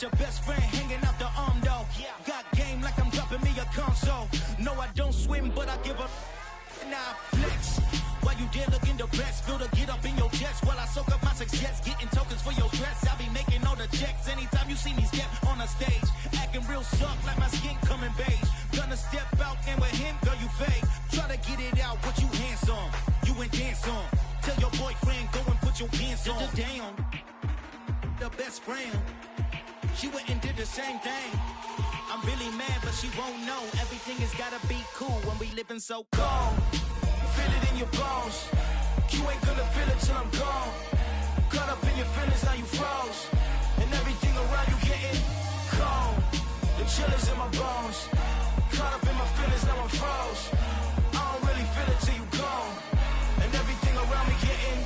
your best friend hanging out the arm though. Got game like I'm dropping me a console. No, I don't swim, but I give a nah flex. While you there looking depressed, feel to get up in your chest while I soak up my success, getting tokens for your stress. I be making all the checks anytime you see me step on a stage, acting real soft like my skin coming beige. Gonna step out and with him, girl, you fade. Try to get it out, but you handsome, you ain't dance on. Tell your boyfriend go and put your pants on. Down, the best friend, she went and did the same thing. I'm really mad, but she won't know. Everything has gotta be cool when we living so cold. Feel it in your bones. You ain't gonna feel it till I'm gone. Caught up in your feelings, now you froze. And everything around you getting cold. The chillers in my bones. Caught up in my feelings, now I'm froze. I don't really feel it till you gone. And everything around me getting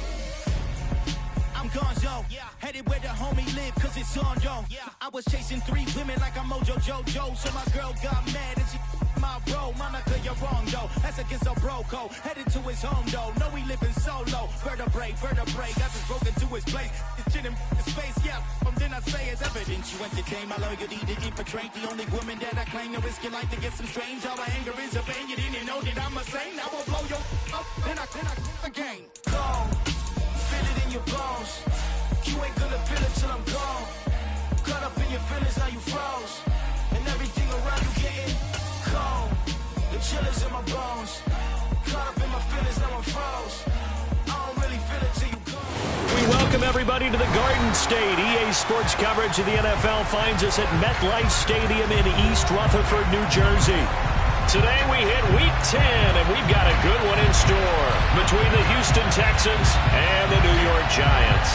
I'm gonzo, headed where the homie live, cause it's on, yo. I was chasing 3 women like I'm Mojo Jojo, so my girl got mad and she my bro. Monica, you're wrong, though. That's against a bro code. Headed to his home, though. No, we living solo. Vertebrae, got this broken to his place. This shit in his face, yeah. Then I say it's evidence. You entertain my loyalty to infiltrate. The only woman that I claim to risk your life to get some strange. All my anger is a pain. You didn't know that I'm a saint. I will blow your up. Then I again. Gone. Feel it in your bones. You ain't gonna feel it till I'm gone. Caught up in your feelings, now you froze. And everything around you getting cold. The chillers in my bones. Caught up in my feelings, now I'm froze. I don't really feel it till you go. We welcome everybody to the Garden State. EA Sports coverage of the NFL finds us at MetLife Stadium in East Rutherford, New Jersey. Today we hit Week 10, and we've got a good one in store between the Houston Texans and the New York Giants.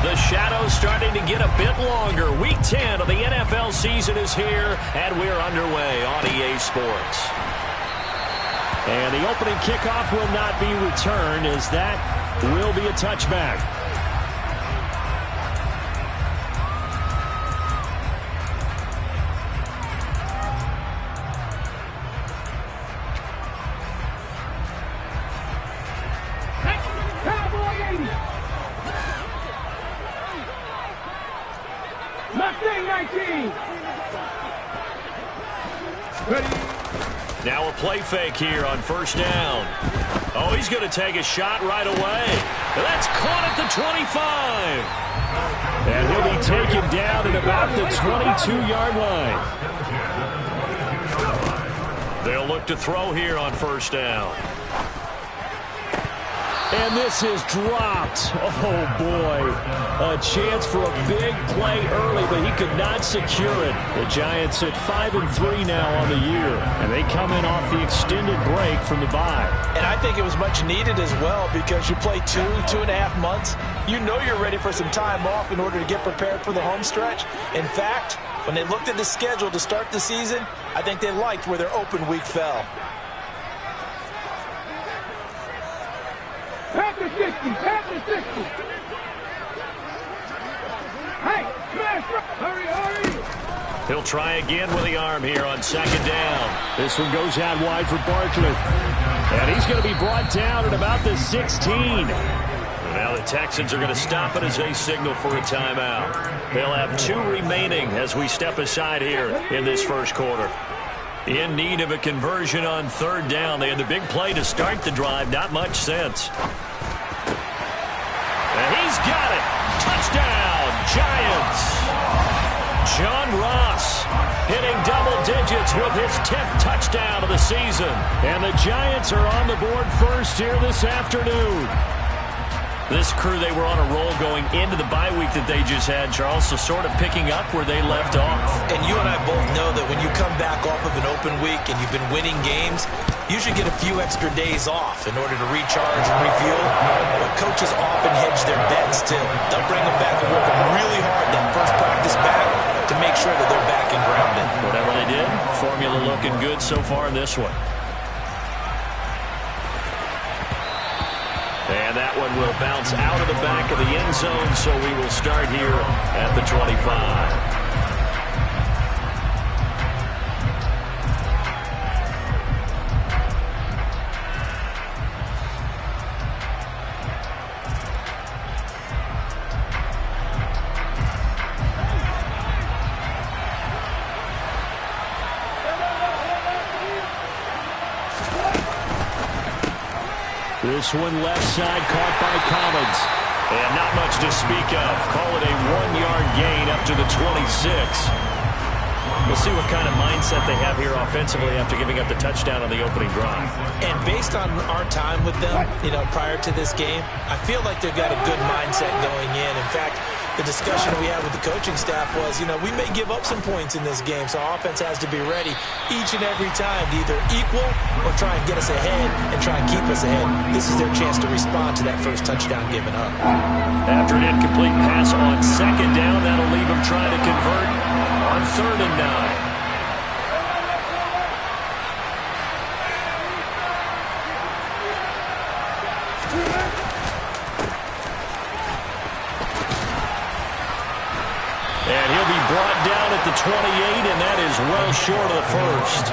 The shadow's starting to get a bit longer. Week 10 of the NFL season is here, and we're underway on EA Sports. And the opening kickoff will not be returned, as that will be a touchback. Now a play fake here on first down. Oh, he's going to take a shot right away. That's caught at the 25. And he'll be taken down at about the 22-yard line. They'll look to throw here on first down. And this is dropped. Oh, boy. A chance for a big play early, but he could not secure it. The Giants at 5-3 now on the year, and they come in off the extended break from the bye. And I think it was much needed as well, because you play 2.5 months. You know you're ready for some time off in order to get prepared for the home stretch. In fact, when they looked at the schedule to start the season, I think they liked where their open week fell. Pass the 60, pass the 60. Hey, smash, hurry. He'll try again with the arm here on second down. This one goes out wide for Barkley. And he's going to be brought down at about the 16. Now the Texans are going to stop it as they signal for a timeout. They'll have 2 remaining as we step aside here in this first quarter. In need of a conversion on third down. They had the big play to start the drive. Not much sense. And he's got it. Touchdown, Giants. John Ross hitting double digits with his 10th touchdown of the season. And the Giants are on the board first here this afternoon. This crew, they were on a roll going into the bye week that they just had, Charles, so sort of picking up where they left off. And you and I both know that when you come back off of an open week and you've been winning games, you should get a few extra days off in order to recharge and refuel. But coaches often hedge their bets, too. They'll bring them back and work them really hard that first practice back to make sure that they're back and grounded. Whatever they did, formula looking good so far in this one. And that one will bounce out of the back of the end zone, so we will start here at the 25. This one left side caught by Collins. And not much to speak of. Call it a 1-yard gain up to the 26. We'll see what kind of mindset they have here offensively after giving up the touchdown on the opening drive. And based on our time with them, prior to this game, I feel like they've got a good mindset going in. In fact, the discussion we had with the coaching staff was, we may give up some points in this game, so our offense has to be ready each and every time to either equal or try and get us ahead and try and keep us ahead. This is their chance to respond to that first touchdown given up. After an incomplete pass on second down, that'll leave them trying to convert on 3rd and 9. And he'll be brought down at the 28, and that is well short of the first.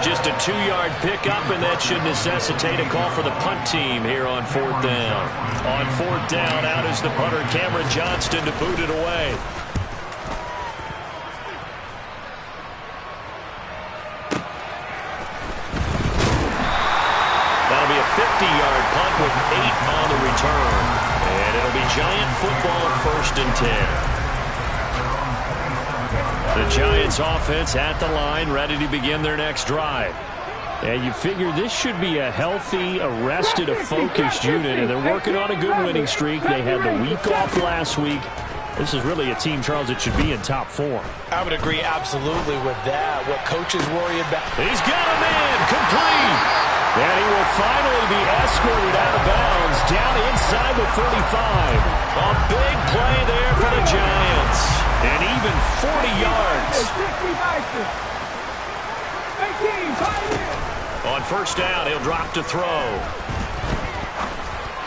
Just a 2-yard pickup, and that should necessitate a call for the punt team here on 4th down. On 4th down, out is the punter, Cameron Johnston, to boot it away. That'll be a 50-yard punt with 8 on the return. And it'll be Giant football, 1st and 10. The Giants offense at the line, ready to begin their next drive. And you figure this should be a healthy, arrested, a focused unit, and they're working on a good winning streak. They had the week off last week. This is really a team, Charles, that should be in top form. I would agree absolutely with that. What coaches worry about. He's got a man, complete. And he will finally be escorted out of bounds, down inside the 35. A big play there for the Giants. And even 40 yards. On 1st down, he'll drop to throw.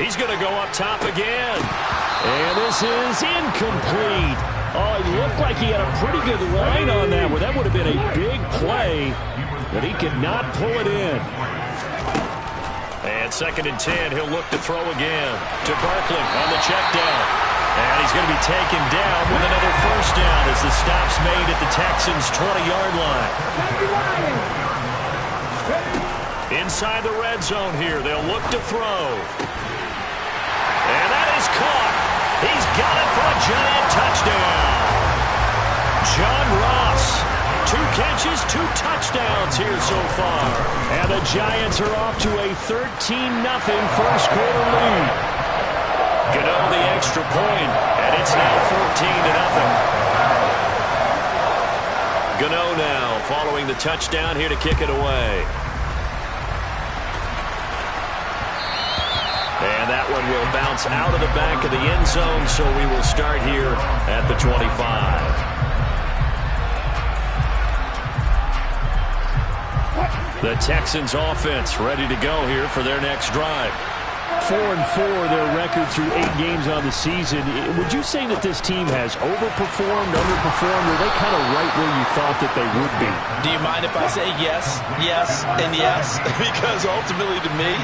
He's going to go up top again. And this is incomplete. Oh, it looked like he had a pretty good line on that one. That would have been a big play, but he could not pull it in. And 2nd and 10, he'll look to throw again to Barkley on the check down. And he's going to be taken down with another 1st down as the stop's made at the Texans' 20-yard line. Inside the red zone here, they'll look to throw. And that is caught. He's got it for a Giant touchdown. John Ross, 2 catches, 2 touchdowns here so far. And the Giants are off to a 13-0 first quarter lead. Gano the extra point, and it's now 14-0. Gano now following the touchdown here to kick it away. And that one will bounce out of the back of the end zone, so we will start here at the 25. The Texans offense ready to go here for their next drive. 4-4, their record through 8 games on the season. Would you say that this team has overperformed, underperformed, or are they kind of right where you thought that they would be? Do you mind if I say yes, yes, and yes? Because ultimately to me,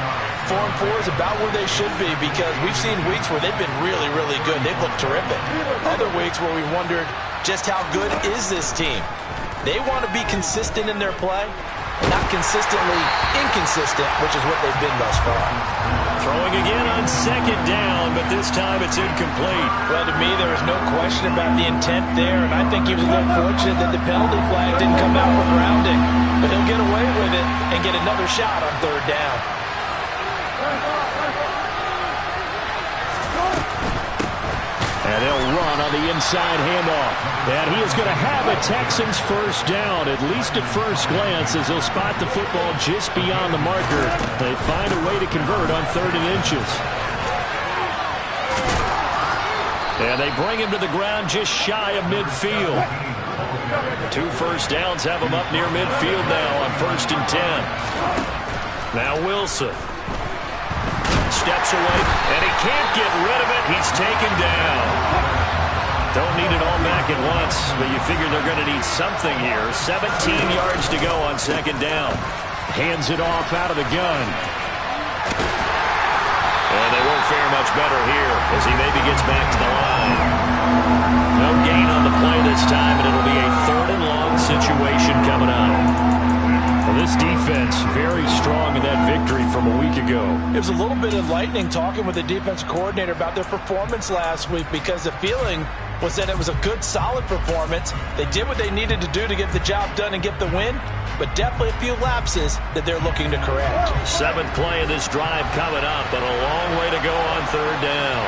4-4 is about where they should be, because we've seen weeks where they've been really, really good. They've looked terrific. Other weeks where we wondered just how good is this team. They want to be consistent in their play, not consistently inconsistent, which is what they've been thus far. Throwing again on 2nd down, but this time it's incomplete. Well, to me, there was no question about the intent there, and I think he was a little fortunate that the penalty flag didn't come out for grounding. But he'll get away with it and get another shot on 3rd down. And they'll run on the inside handoff. And he is going to have a Texans 1st down, at least at first glance, as they'll spot the football just beyond the marker. They find a way to convert on 3rd and inches. And they bring him to the ground just shy of midfield. 2 first downs have him up near midfield now on 1st and 10. Now Wilson steps away, and he can't get rid of it. He's taken down. Don't need it all back at once, but you figure they're going to need something here. 17 yards to go on 2nd down. Hands it off out of the gun. And they won't fare much better here as he maybe gets back to the line. No gain on the play this time, and it'll be a 3rd and long situation coming up. Well, this defense very strong in that victory from a week ago. It was a little bit enlightening talking with the defense coordinator about their performance last week because the feeling was that it was a good, solid performance. They did what they needed to do to get the job done and get the win, but definitely a few lapses that they're looking to correct. 7th play of this drive coming up, and a long way to go on 3rd down.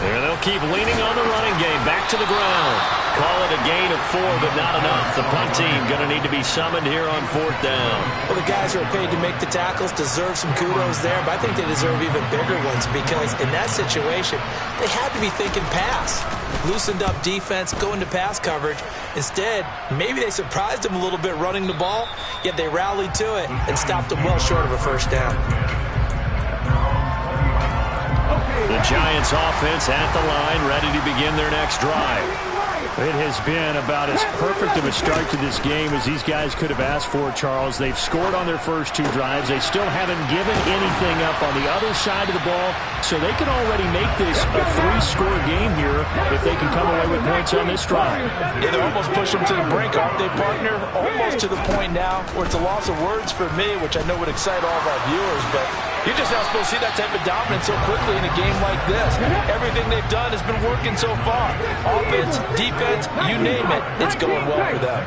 And they'll keep leaning on the running game. Back to the ground. Call it a gain of 4, but not enough. The punt team going to need to be summoned here on 4th down. Well, the guys who are paid to make the tackles deserve some kudos there, but I think they deserve even bigger ones because in that situation, they had to be thinking pass. Loosened up defense, going to pass coverage. Instead, maybe they surprised them a little bit running the ball, yet they rallied to it and stopped them well short of a 1st down. The Giants offense at the line, ready to begin their next drive. It has been about as perfect of a start to this game as these guys could have asked for, Charles. They've scored on their first 2 drives. They still haven't given anything up on the other side of the ball, so they can already make this a 3-score game here if they can come away with points on this drive. Yeah, they're almost pushing them to the brink, aren't they, partner? Almost to the point now where it's a loss of words for me, which I know would excite all of our viewers, but you're just not supposed to see that type of dominance so quickly in a game like this. Everything they've done has been working so far. Offense, defense, you name it, it's going well for them.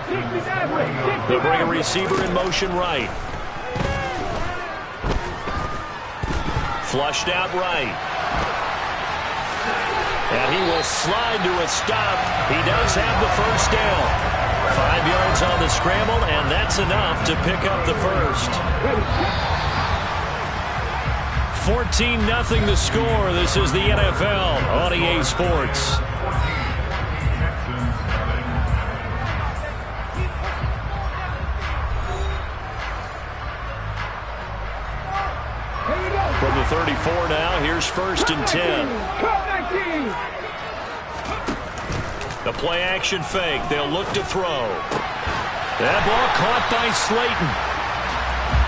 They'll bring a receiver in motion right. Flushed out right. And he will slide to a stop. He does have the 1st down. 5 yards on the scramble, and that's enough to pick up the 1st. 14-0 the score. This is the NFL on EA Sports. From the 34 now, here's 1st and 10. The play action fake. They'll look to throw. That ball caught by Slayton.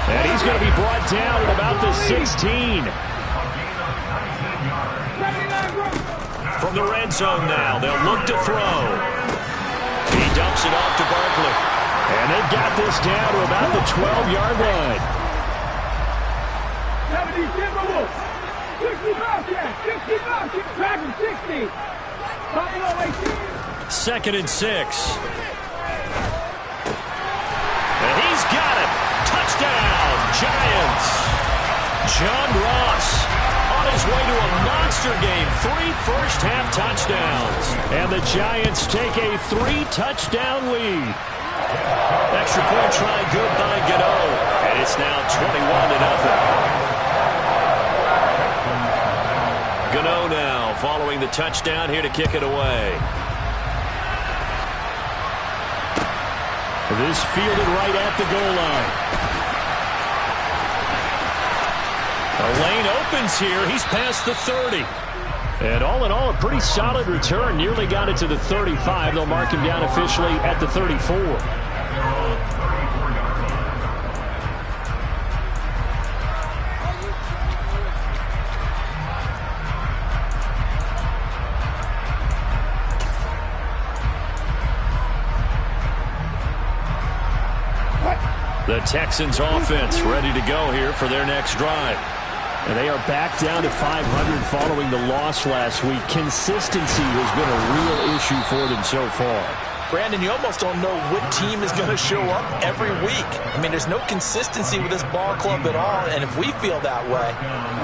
And he's going to be brought down at about the 16. From the red zone now, they'll look to throw. He dumps it off to Barkley. And they've got this down to about the 12-yard line. 2nd and 6. And he's got it. Touchdown, Giants. John Ross on his way to a monster game. 3 first-half touchdowns. And the Giants take a 3-touchdown lead. Extra point try good by Gano. And it's now 21-0. Gano now following the touchdown here to kick it away. This fielded right at the goal line. The lane opens here. He's past the 30. And all in all, a pretty solid return. Nearly got it to the 35. They'll mark him down officially at the 34. The Texans offense ready to go here for their next drive. And they are back down to 500 following the loss last week. Consistency has been a real issue for them so far. Brandon, you almost don't know what team is going to show up every week. I mean, there's no consistency with this ball club at all, and if we feel that way,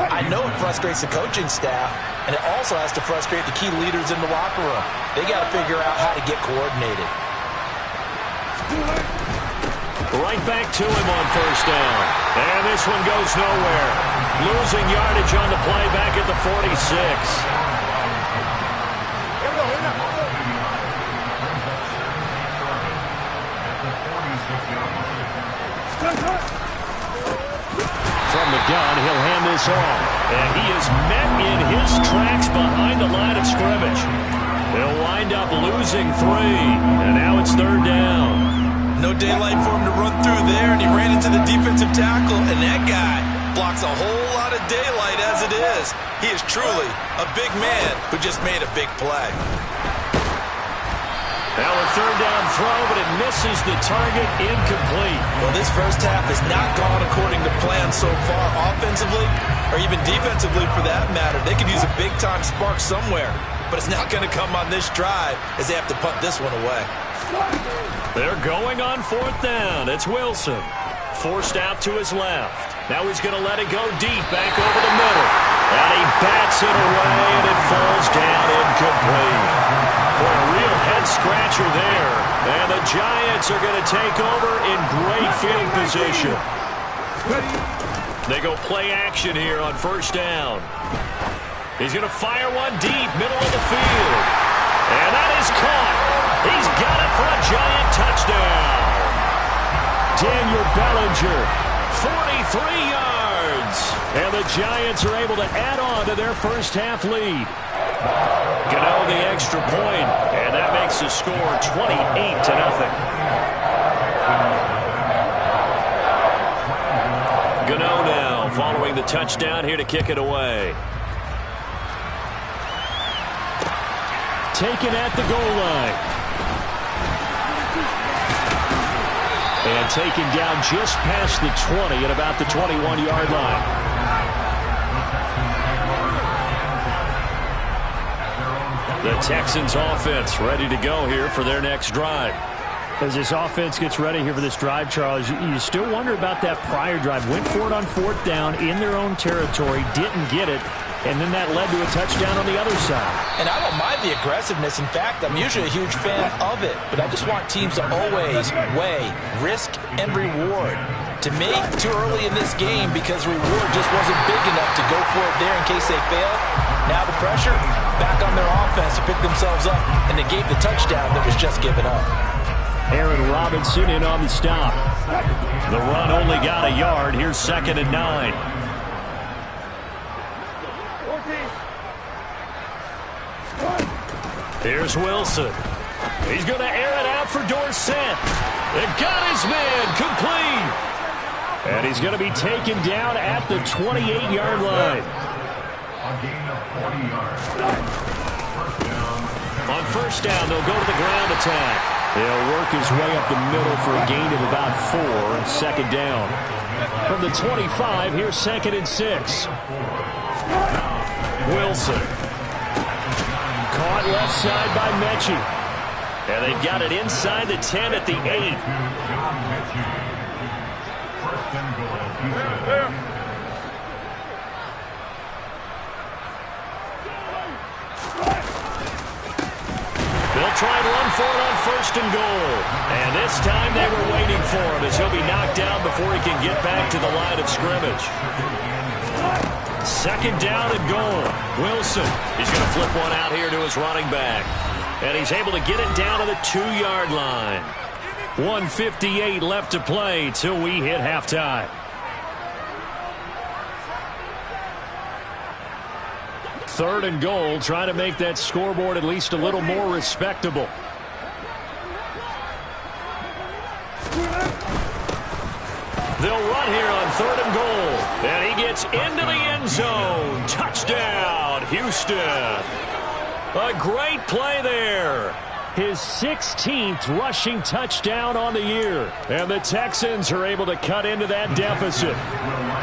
I know it frustrates the coaching staff, and it also has to frustrate the key leaders in the locker room. They got to figure out how to get coordinated. Right back to him on 1st down. And this one goes nowhere. Losing yardage on the play back at the 46. From the gun, he'll hand this off. And he is met in his tracks behind the line of scrimmage. They'll wind up losing 3. And now it's 3rd down. No daylight for him to run through there, and he ran into the defensive tackle, and that guy blocks a whole lot of daylight as it is. He is truly a big man who just made a big play. Now a third down throw, but it misses the target, incomplete. Well, this first half has not gone according to plan so far offensively, or even defensively for that matter. They could use a big-time spark somewhere, but it's not going to come on this drive as they have to punt this one away. They're going on fourth down. It's Wilson. Forced out to his left. Now he's going to let it go deep, back over the middle. And he bats it away, and it falls down incomplete. Boy, a real head-scratcher there. And the Giants are going to take over in great field position. They go play action here on first down. He's going to fire one deep, middle of the field. And that is caught. He's got it for a Giant touchdown. Daniel Bellinger, 43 yards. And the Giants are able to add on to their first half lead. Gano the extra point, and that makes the score 28-0. Gano now following the touchdown here to kick it away. Taken at the goal line. And taken down just past the 20 at about the 21-yard line. The Texans offense ready to go here for their next drive. As this offense gets ready here for this drive, Charles, you still wonder about that prior drive. Went for it on fourth down in their own territory, didn't get it, and then that led to a touchdown on the other side. And I don't mind the aggressiveness. In fact, I'm usually a huge fan of it. But I just want teams to always weigh risk and reward. To me, too early in this game because reward just wasn't big enough to go for it there in case they fail. Now the pressure back on their offense to pick themselves up and negate the touchdown that was just given up. Aaron Robinson in on the stop. The run only got a yard. Here's 2nd and 9. Here's Wilson. He's going to air it out for Dorsett. It got his man complete. And he's going to be taken down at the 28-yard line. On first down, they'll go to the ground attack. He'll work his way up the middle for a gain of about 4. 2nd down. From the 25, here's 2nd and 6. Wilson. Caught left side by Mechie. And they've got it inside the 10 at the 8. They'll try and run for it on 1st and goal. And this time they were waiting for him as he'll be knocked down before he can get back to the line of scrimmage. 2nd down and goal. Wilson. He's going to flip one out here to his running back. And he's able to get it down to the 2-yard line. 1:58 left to play till we hit halftime. 3rd and goal, trying to make that scoreboard at least a little more respectable. They'll run here on 3rd and goal. And he gets into the end zone. Touchdown, Houston. A great play there. His 16th rushing touchdown on the year. And the Texans are able to cut into that deficit.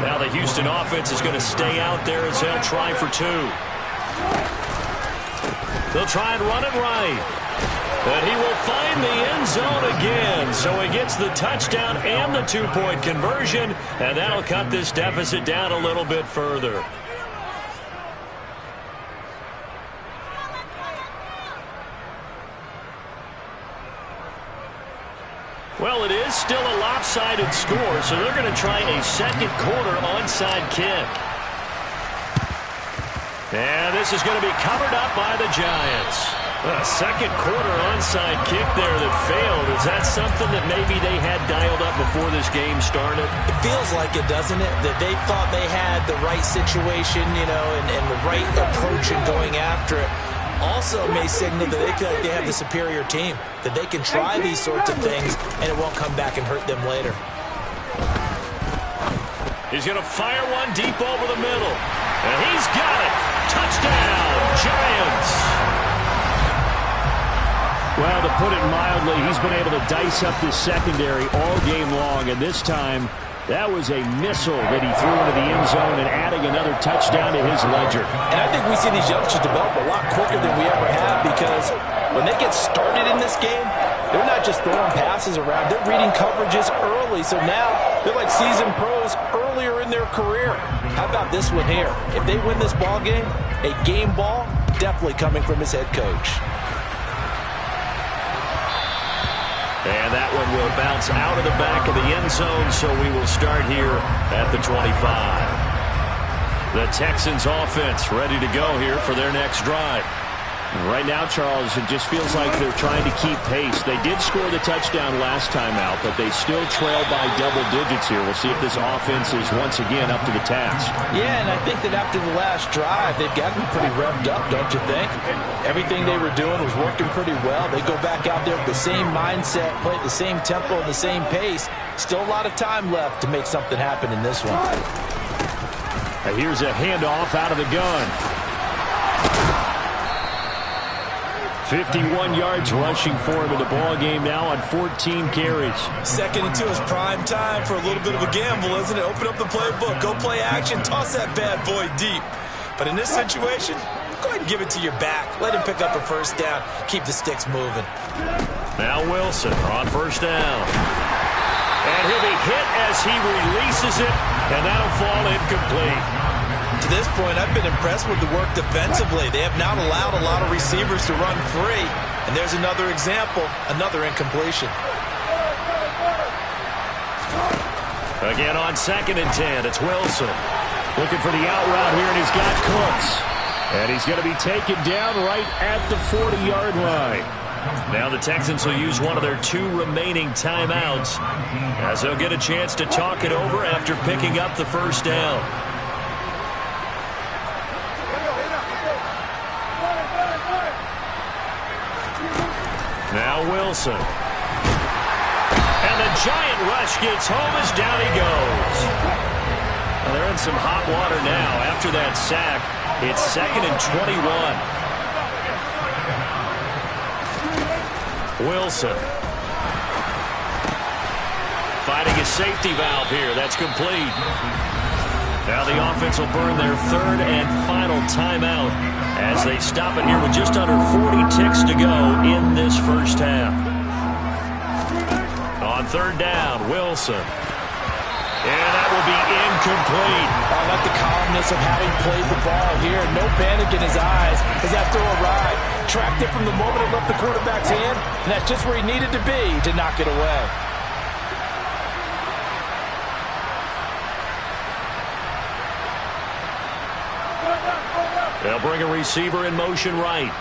Now the Houston offense is going to stay out there as they'll try for 2. They'll try and run it right. And he will find the end zone again. So he gets the touchdown and the 2-point conversion. And that'll cut this deficit down a little bit further. Well, it is still a lopsided score, so they're going to try a 2nd quarter onside kick. And this is going to be covered up by the Giants. A 2nd quarter onside kick there that failed. Is that something that maybe they had dialed up before this game started? It feels like it, doesn't it? That they thought they had the right situation, you know, and the right approach in going after it. Also may signal that they feel like they have the superior team, that they can try these sorts of things and it won't come back and hurt them later. He's going to fire one deep over the middle. And he's got it. Touchdown, Giants. Well, to put it mildly, he's been able to dice up this secondary all game long, and this time that was a missile that he threw into the end zone and adding another touchdown to his ledger. And I think we see these youngsters develop a lot quicker than we ever have, because when they get started in this game, they're not just throwing passes around. They're reading coverages early, so now they're like seasoned pros earlier in their career. How about this one here? If they win this ball game, a game ball definitely coming from his head coach. And that one will bounce out of the back of the end zone, so we will start here at the 25. The Texans offense ready to go here for their next drive. Right now, Charles, it just feels like they're trying to keep pace. They did score the touchdown last time out, but they still trail by double digits here. We'll see if this offense is once again up to the task. Yeah, and I think that after the last drive, they've got to be pretty revved up, don't you think? Everything they were doing was working pretty well. They go back out there with the same mindset, play at the same tempo, the same pace. Still a lot of time left to make something happen in this one. And here's a handoff out of the gun. 51 yards rushing for him in the ball game now on 14 carries. Second and 2 is prime time for a little bit of a gamble, isn't it? Open up the playbook, go play action, toss that bad boy deep. But in this situation, go ahead and give it to your back. Let him pick up a first down. Keep the sticks moving. Now Wilson on first down. And he'll be hit as he releases it, and that'll fall incomplete. To this point, I've been impressed with the work defensively. They have not allowed a lot of receivers to run free. And there's another example, another incompletion. Again on 2nd and 10, it's Wilson. Looking for the out route here, and he's got Cooks. And he's going to be taken down right at the 40-yard line. Now the Texans will use one of their 2 remaining timeouts, as they'll get a chance to talk it over after picking up the first down. Now Wilson. And the giant rush gets home as down he goes. Well, they're in some hot water now after that sack. It's 2nd and 21. Wilson. Finding a safety valve here. That's complete. Now the offense will burn their 3rd and final timeout as they stop it here with just under 40 ticks to go in this first half. On 3rd down, Wilson. And that will be incomplete. I like the calmness of having played the ball here. No panic in his eyes as that throw arrived. Tracked it from the moment it left the quarterback's hand, and that's just where he needed to be to knock it away. They'll bring a receiver in motion right.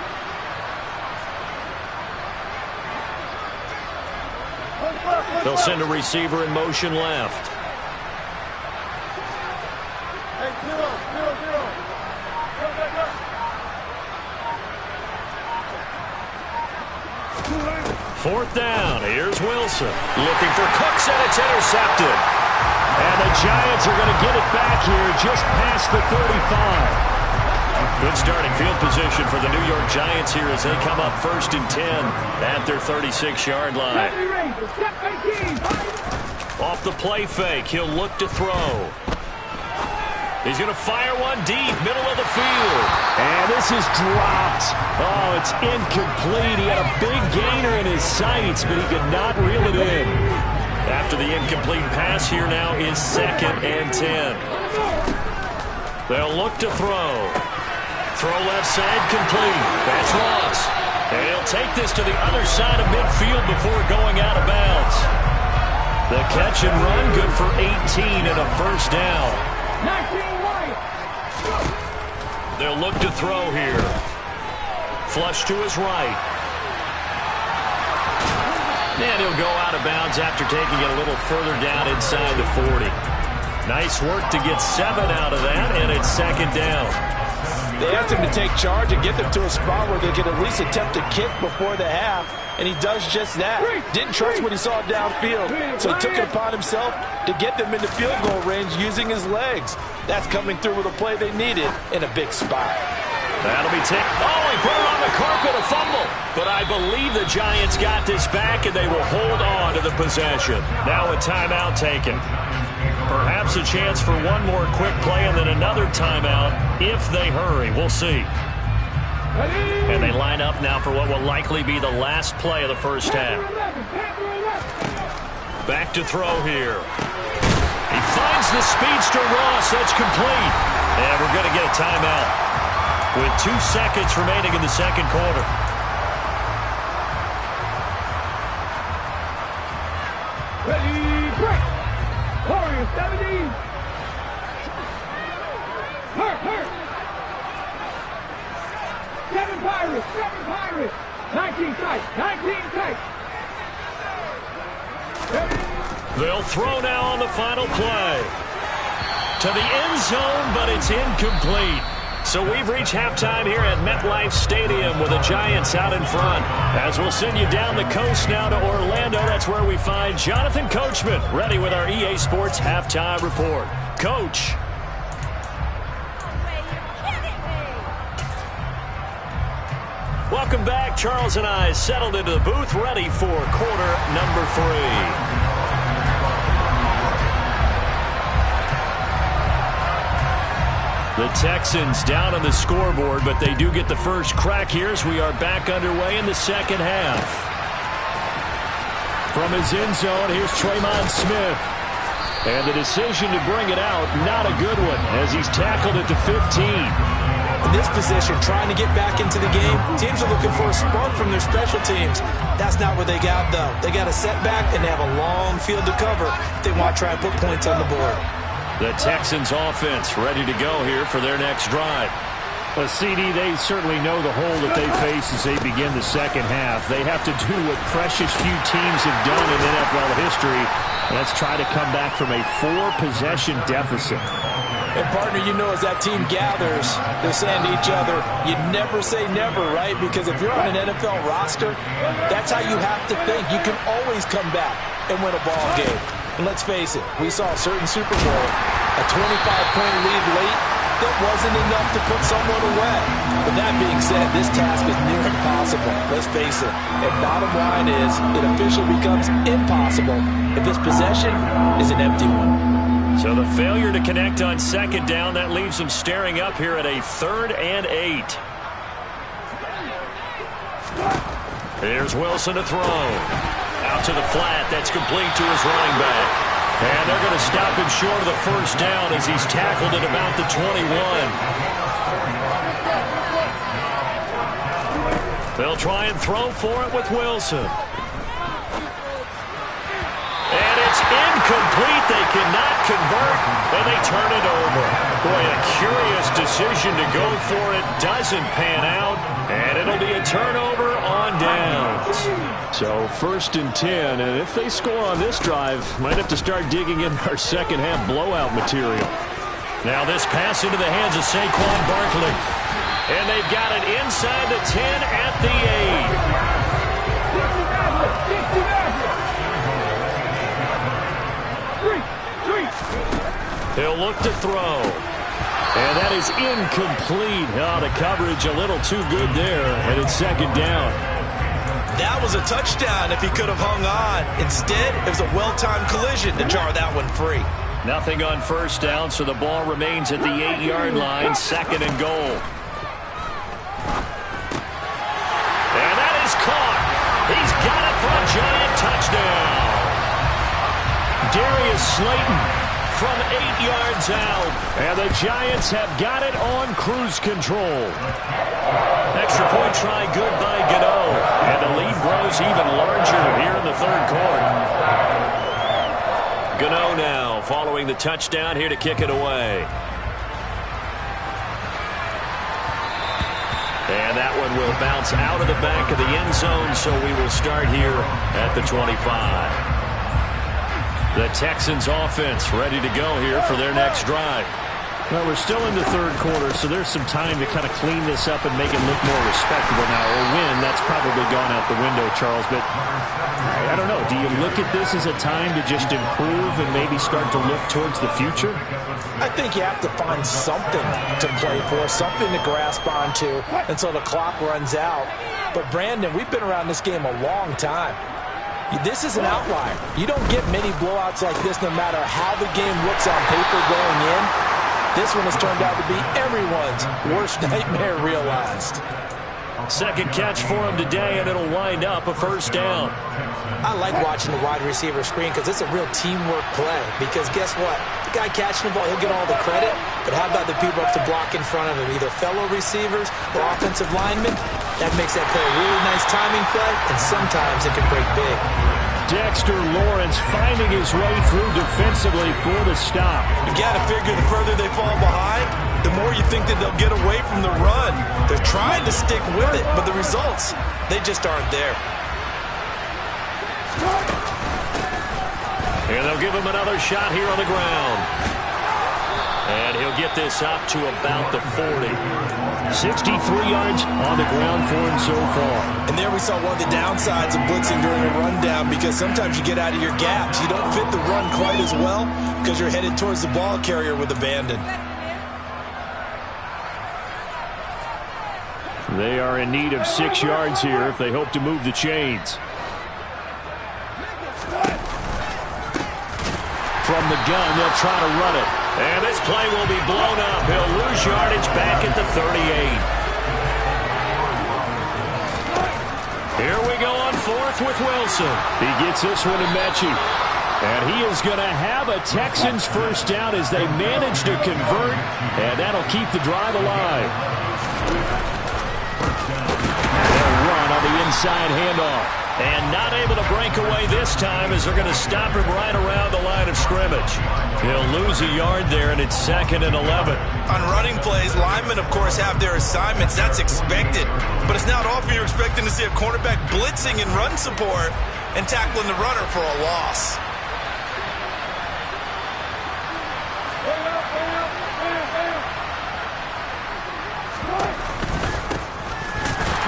They'll send a receiver in motion left. Fourth down. Here's Wilson. Looking for Cooks, and it's intercepted. And the Giants are going to get it back here just past the 35. Good starting field position for the New York Giants here as they come up 1st and 10 at their 36-yard line. Off the play fake, he'll look to throw. He's going to fire one deep, middle of the field. And this is dropped. Oh, it's incomplete. He had a big gainer in his sights, but he could not reel it in. After the incomplete pass, here now is 2nd and 10. They'll look to throw. Throw left side complete. That's Ross. And he'll take this to the other side of midfield before going out of bounds. The catch and run good for 18 and a first down. They'll look to throw here. Flush to his right. And he'll go out of bounds after taking it a little further down inside the 40. Nice work to get 7 out of that, and it's 2nd down. They asked him to take charge and get them to a spot where they could at least attempt a kick before the half, and he does just that. Didn't trust what he saw downfield, so he took it upon himself to get them into field goal range using his legs. That's coming through with a play they needed in a big spot. That'll be taken. Oh, he put it on the carpet, a fumble. But I believe the Giants got this back, and they will hold on to the possession. Now a timeout taken. Perhaps a chance for one more quick play and then another timeout if they hurry. We'll see. And they line up now for what will likely be the last play of the first half. Back to throw here. He finds the speedster Ross. That's complete. And we're going to get a timeout with 2 seconds remaining in the second quarter. Ready, break. Warriors 70. Hurt. 7 Pirates. 19 tight. They'll throw now on the final play. To the end zone, but it's incomplete. So we've reached halftime here at MetLife Stadium with the Giants out in front. As we'll send you down the coast now to Orlando, that's where we find Jonathan Coachman ready with our EA Sports Halftime Report. Coach. Welcome back. Charles and I settled into the booth ready for quarter number 3. The Texans down on the scoreboard, but they do get the first crack here as we are back underway in the second half. From his end zone, here's Tremon Smith. And the decision to bring it out, not a good one, as he's tackled at the 15. In this position, trying to get back into the game, teams are looking for a spark from their special teams. That's not what they got, though. They got a setback, and they have a long field to cover if they want to try and put points on the board. The Texans offense ready to go here for their next drive. Well, CD, they certainly know the hole that they face as they begin the second half. They have to do what precious few teams have done in NFL history. Let's try to come back from a 4-possession deficit. And, partner, you know as that team gathers, they're saying to each other, you never say never, right? Because if you're on an NFL roster, that's how you have to think. You can always come back and win a ball game. And let's face it, we saw a certain Super Bowl, a 25-point lead late, that wasn't enough to put someone away. But that being said, this task is near impossible. Let's face it. And bottom line is, it officially becomes impossible if this possession is an empty one. So the failure to connect on second down, that leaves them staring up here at a 3rd and 8. Here's Wilson to throw. Out to the flat. That's complete to his running back. And they're going to stop him short of the first down as he's tackled at about the 21. They'll try and throw for it with Wilson. And it's incomplete. They cannot convert, and they turn it over. Boy, a curious decision to go for it. Doesn't pan out, and it'll be a turnover on downs. So 1st and 10, and if they score on this drive, might have to start digging in our second half blowout material. Now this pass into the hands of Saquon Barkley. And they've got it inside the 10 at the 8. He'll look to throw. And that is incomplete. Oh, the coverage a little too good there, and it's second down. That was a touchdown if he could have hung on. Instead, it was a well-timed collision to jar that one free. Nothing on first down, so the ball remains at the 8-yard line, 2nd and goal. And that is caught. He's got it for a Giant touchdown. Darius Slayton from 8 yards out. And the Giants have got it on cruise control. Extra point try good by Gano. And the lead grows even larger here in the third quarter. Gano now following the touchdown here to kick it away. And that one will bounce out of the back of the end zone, so we will start here at the 25. The Texans offense ready to go here for their next drive. Well, we're still in the third quarter, so there's some time to kind of clean this up and make it look more respectable now. Or win, that's probably gone out the window, Charles. But I don't know. Do you look at this as a time to just improve and maybe start to look towards the future? I think you have to find something to play for, something to grasp onto until the clock runs out. But, Brandon, we've been around this game a long time. This is an outlier. You don't get many blowouts like this no matter how the game looks on paper going in. This one has turned out to be everyone's worst nightmare realized. Second catch for him today, and it'll wind up a first down. I like watching the wide receiver screen because it's a real teamwork play. Because guess what? The guy catching the ball, he'll get all the credit. But how about the people up to block in front of him, either fellow receivers or offensive linemen? That makes that play a really nice timing play, and sometimes it can break big. Dexter Lawrence finding his way through defensively for the stop. You got to figure the further they fall behind, the more you think that they'll get away from the run. They're trying to stick with it, but the results, they just aren't there. And they'll give him another shot here on the ground. And he'll get this up to about the 40. 63 yards on the ground for him so far. And there we saw one of the downsides of blitzing during a rundown, because sometimes you get out of your gaps. You don't fit the run quite as well because you're headed towards the ball carrier with abandon. They are in need of 6 yards here if they hope to move the chains. From the gun, they'll try to run it. And this play will be blown up. He'll lose yardage back at the 38. Here we go on fourth with Wilson. He gets this one to Mechie. And he is going to have a Texans first down as they manage to convert. And that'll keep the drive alive. And they'll run on the inside handoff. And not able to break away this time as they're going to stop him right around the line of scrimmage. He'll lose a yard there, and it's 2nd and 11. On running plays, linemen, of course, have their assignments. That's expected. But it's not often you're expecting to see a cornerback blitzing in run support and tackling the runner for a loss.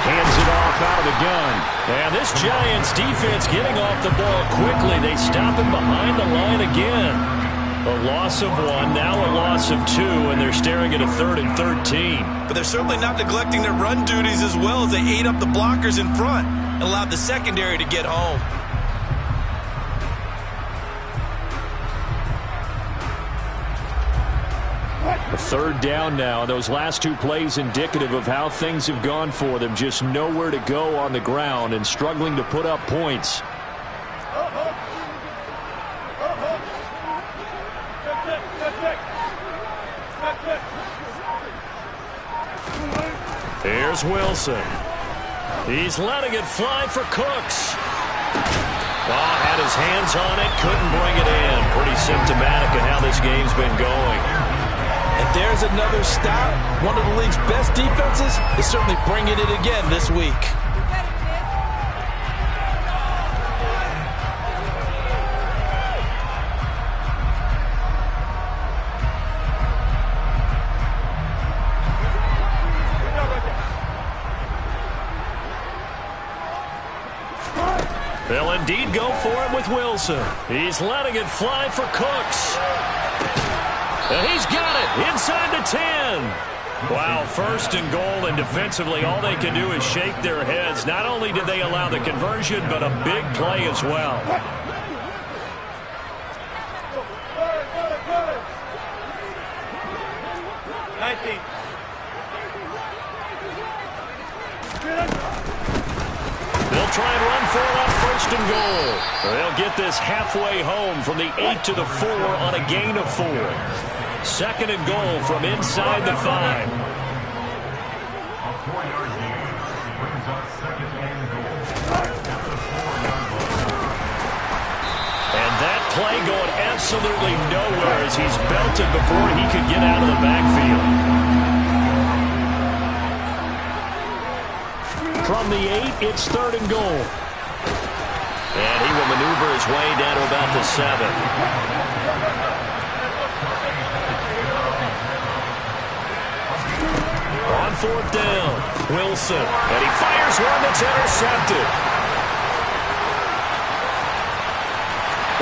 Hands it off out of the gun. And this Giants defense getting off the ball quickly. They stop him behind the line again. A loss of 1, now a loss of 2, and they're staring at a 3rd and 13. But they're certainly not neglecting their run duties as well as they ate up the blockers in front and allowed the secondary to get home. A 3rd down now. Those last 2 plays indicative of how things have gone for them. Just nowhere to go on the ground and struggling to put up points. Here's Wilson. He's letting it fly for Cooks. Oh, had his hands on it, couldn't bring it in. Pretty symptomatic of how this game's been going. And there's another stop. One of the league's best defenses is certainly bringing it again this week. They'll indeed go for it with Wilson. He's letting it fly for Cooks. And he's got it inside the 10. Wow, 1st and goal, and defensively all they can do is shake their heads. Not only did they allow the conversion, but a big play as well. They'll try and run for it on 1st and goal. They'll get this halfway home from the 8 to the 4 on a gain of 4. 2nd and goal from inside the 5. And that play going absolutely nowhere as he's belted before he could get out of the backfield. From the 8, it's 3rd and goal. And he will maneuver his way down to about the 7. On 4th down, Wilson. And he fires one that's intercepted.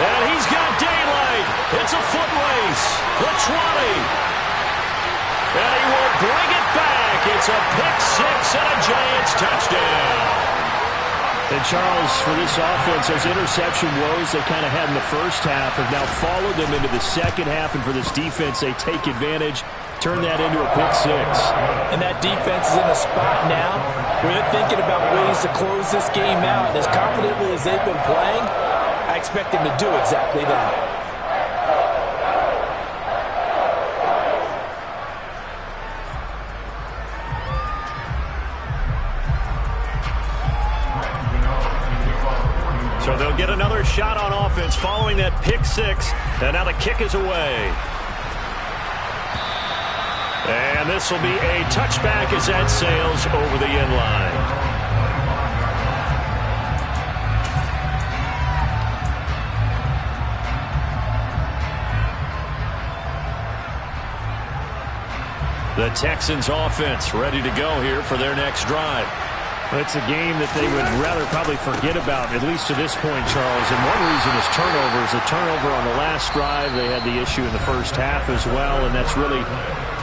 And he's got daylight. It's a foot race. The 20. And he will bring it back back. It's a pick six and a Giants touchdown. And Charles, for this offense, those interception woes they kind of had in the first half have now followed them into the second half. And for this defense, they take advantage, turn that into a pick six. And that defense is in a spot now where they're thinking about ways to close this game out. And as confidently as they've been playing, I expect them to do exactly that. So they'll get another shot on offense following that pick six. And now the kick is away. And this will be a touchback as that sails over the end line. The Texans offense ready to go here for their next drive. It's a game that they would rather probably forget about, at least to this point, Charles. And one reason is turnovers. A turnover on the last drive. They had the issue in the first half as well, and that's really,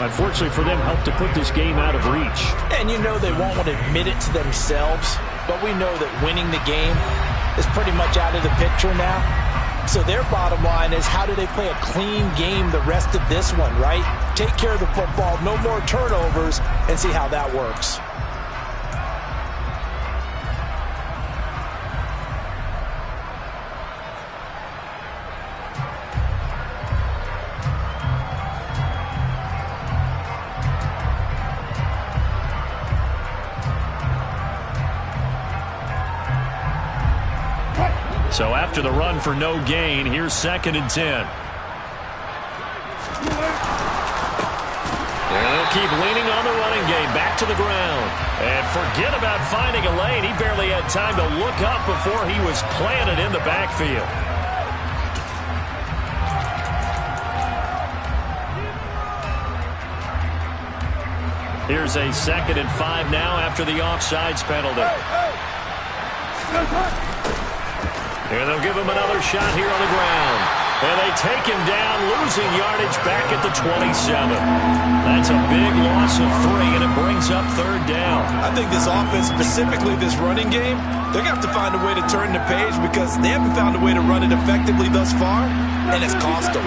unfortunately for them, helped to put this game out of reach. And you know they won't want to admit it to themselves, but we know that winning the game is pretty much out of the picture now. So their bottom line is, how do they play a clean game the rest of this one, right? Take care of the football, no more turnovers, and see how that works. So after the run for no gain, here's 2nd and 10. And they'll keep leaning on the running game, back to the ground. And forget about finding a lane. He barely had time to look up before he was planted in the backfield. Here's a 2nd and 5 now after the offsides penalty. And they'll give him another shot here on the ground. And they take him down, losing yardage back at the 27. That's a big loss of 3, and it brings up 3rd down. I think this offense, specifically this running game, they're going to have to find a way to turn the page because they haven't found a way to run it effectively thus far, and it's cost them.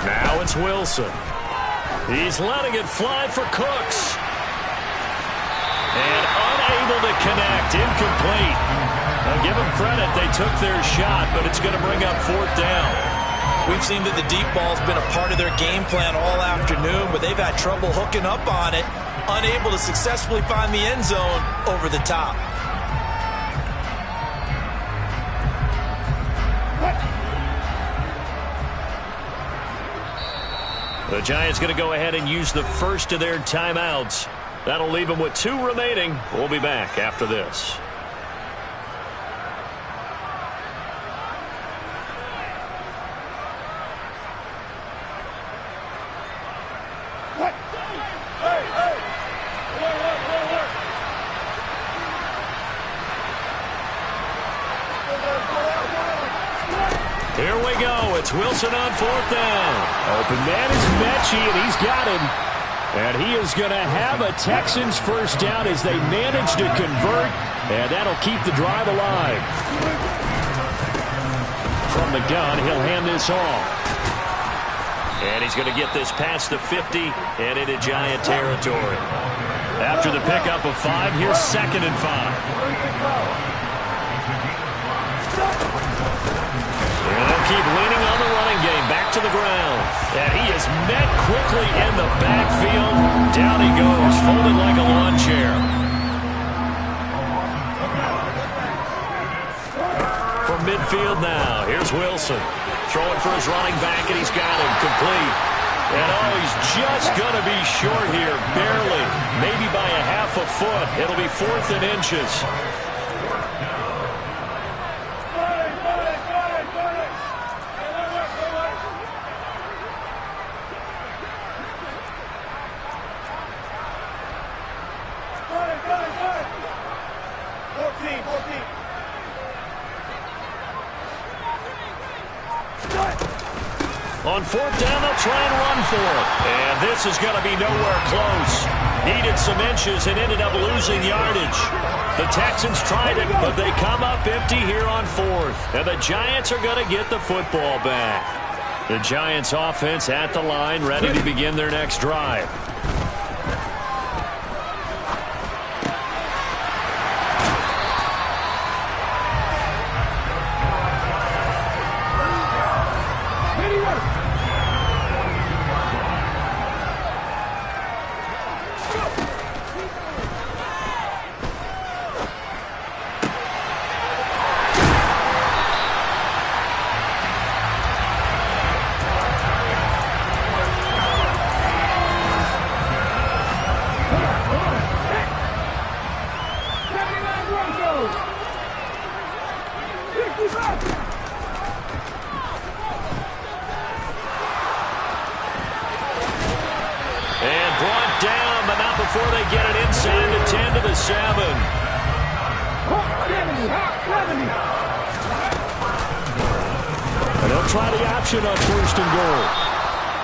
Now it's Wilson. He's letting it fly for Cooks. And unable to connect. Incomplete. Now give them credit. They took their shot, but it's going to bring up 4th down. We've seen that the deep ball's been a part of their game plan all afternoon, but they've had trouble hooking up on it. Unable to successfully find the end zone over the top. The Giants going to go ahead and use the first of their timeouts. That'll leave them with 2 remaining. We'll be back after this. Here we go. It's Wilson on 4th down. Open man is Mechie, and he's got him. And he is going to have a Texans first down as they manage to convert, and that'll keep the drive alive. From the gun, he'll hand this off. And he's going to get this past the 50 and into Giant territory. After the pickup of 5, here's 2nd and 5. And they'll keep leaning on the running game, back to the ground. And he is met quickly in the backfield. Down he goes, folded like a lawn chair. From midfield now, here's Wilson. Throwing for his running back, and he's got him complete. And oh, he's just going to be short here, barely. Maybe by a half a foot. It'll be 4th and inches. On fourth down, they'll try and run for it. And this is going to be nowhere close. Needed some inches and ended up losing yardage. The Texans tried it, but they come up empty here on fourth. And the Giants are going to get the football back. The Giants offense at the line, ready to begin their next drive. Before they get it inside the 10 to the 7. And they'll try the option on first and goal.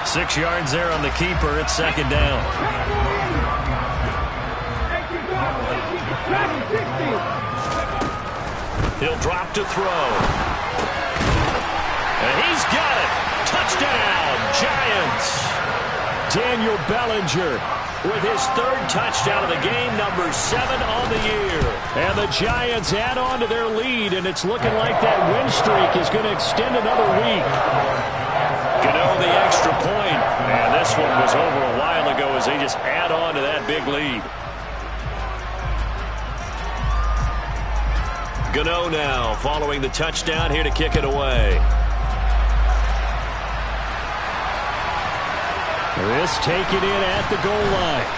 6 yards there on the keeper. It's second down. He'll drop to throw. And he's got it. Touchdown, Giants. Daniel Bellinger with his third touchdown of the game, number 7 on the year. And the Giants add on to their lead, and it's looking like that win streak is going to extend another week. Gano the extra point, and this one was over a while ago as they just add on to that big lead. Gano now following the touchdown here to kick it away. This taken in at the goal line.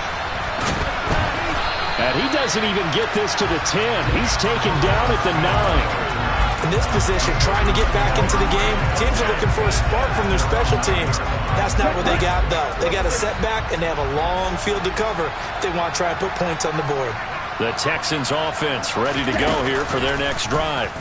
And he doesn't even get this to the 10. He's taken down at the 9. In this position, trying to get back into the game, teams are looking for a spark from their special teams. That's not what they got, though. They got a setback, and they have a long field to cover if they want to try and put points on the board. The Texans offense ready to go here for their next drive.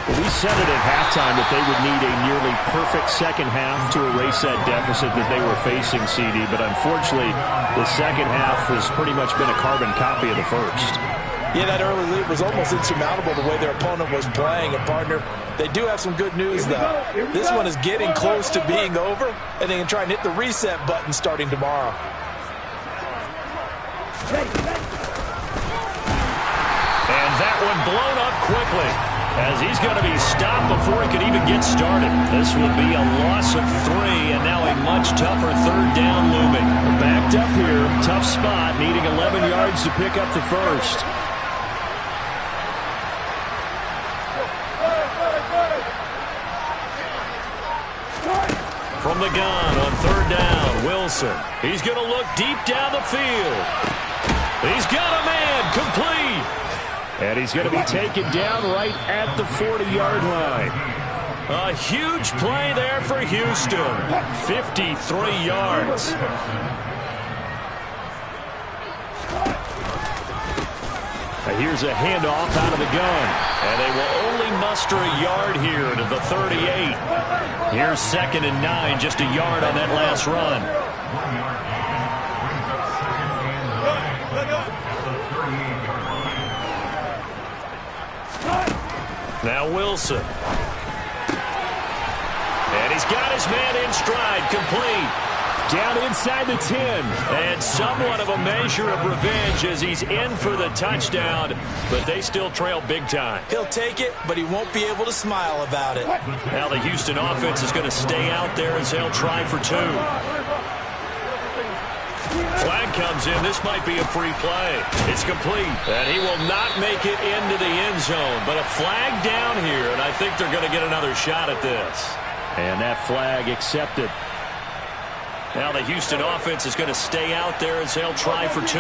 We said it at halftime that they would need a nearly perfect second half to erase that deficit that they were facing, CD. But unfortunately, the second half has pretty much been a carbon copy of the first. Yeah, that early lead was almost insurmountable the way their opponent was playing. And, partner, they do have some good news, though. This one is getting close to being over, and they can try and hit the reset button starting tomorrow. And that one blown up quickly, as he's going to be stopped before he can even get started. This will be a loss of 3, and now a much tougher third down looming. Backed up here, tough spot, needing 11 yards to pick up the first. From the gun on third down, Wilson. He's going to look deep down the field. He's got a man, complete. And he's going to be taken down right at the 40-yard line. A huge play there for Houston. 53 yards. Here's a handoff out of the gun. And they will only muster a yard here to the 38. Here's 2nd and 9, just a yard on that last run. Now Wilson. And he's got his man in stride, complete. Down inside the 10. And somewhat of a measure of revenge as he's in for the touchdown, but they still trail big time. He'll take it, but he won't be able to smile about it. Now the Houston offense is going to stay out there as they'll try for 2. Flag comes in. This might be a free play. It's complete. And he will not make it into the end zone. But a flag down here, and I think they're going to get another shot at this. And that flag accepted. Now the Houston offense is going to stay out there as they'll try for 2.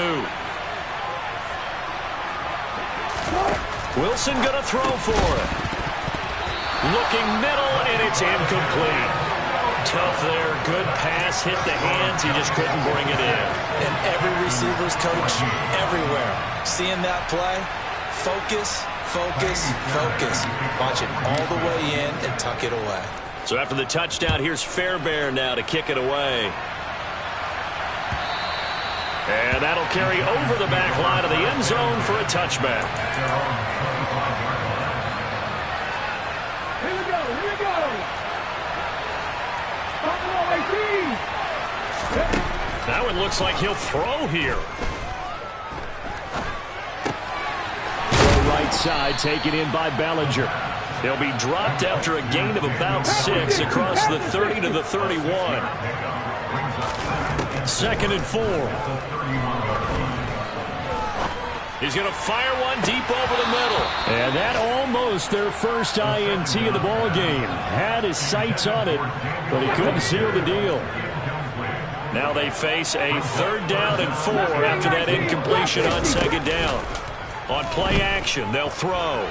Wilson going to throw for it. Looking middle, and it's incomplete. Tough there. Good pass. Hit the hands. He just couldn't bring it in. And every receiver's coach everywhere. Seeing that play, focus, focus, focus. Watch it all the way in and tuck it away. So after the touchdown, here's Fairbairn now to kick it away. And that'll carry over the back line of the end zone for a touchback. Here we go, here we go. That one looks like he'll throw here. Right side taken in by Bellinger. He'll be dropped after a gain of about 6 across the 30 to the 31. 2nd and 4. He's going to fire one deep over the middle. And that almost their first INT of the ball game. Had his sights on it, but he couldn't seal the deal. Now they face a 3rd down and 4 after that incompletion on 2nd down. On play action, they'll throw.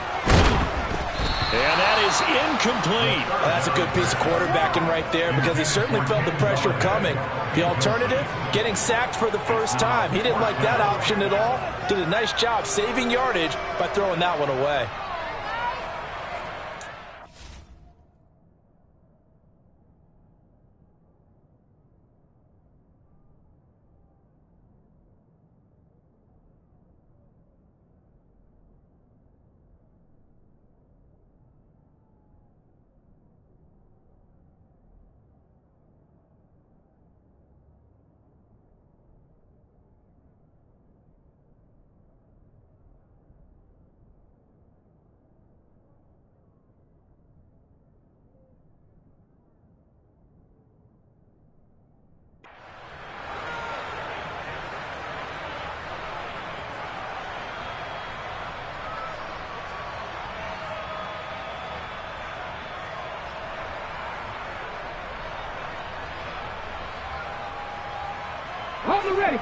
And that is incomplete. Well, that's a good piece of quarterbacking right there because he certainly felt the pressure coming. The alternative, getting sacked for the first time. He didn't like that option at all. Did a nice job saving yardage by throwing that one away. Hold it ready.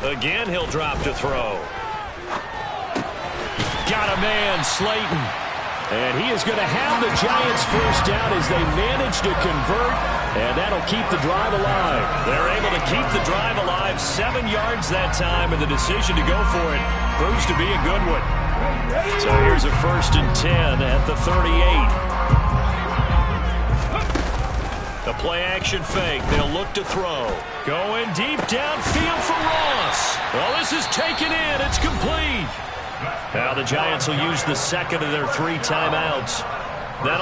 Again, he'll drop to throw. Got a man, Slayton. And he is going to have the Giants first down as they manage to convert, and that'll keep the drive alive. They're able to keep the drive alive, 7 yards that time, and the decision to go for it proves to be a good one. So here's a 1st and 10 at the 38. A play-action fake. They'll look to throw. Going deep downfield for Ross. Well, this is taken in. It's complete. Now the Giants will use the 2nd of their 3 timeouts. That'll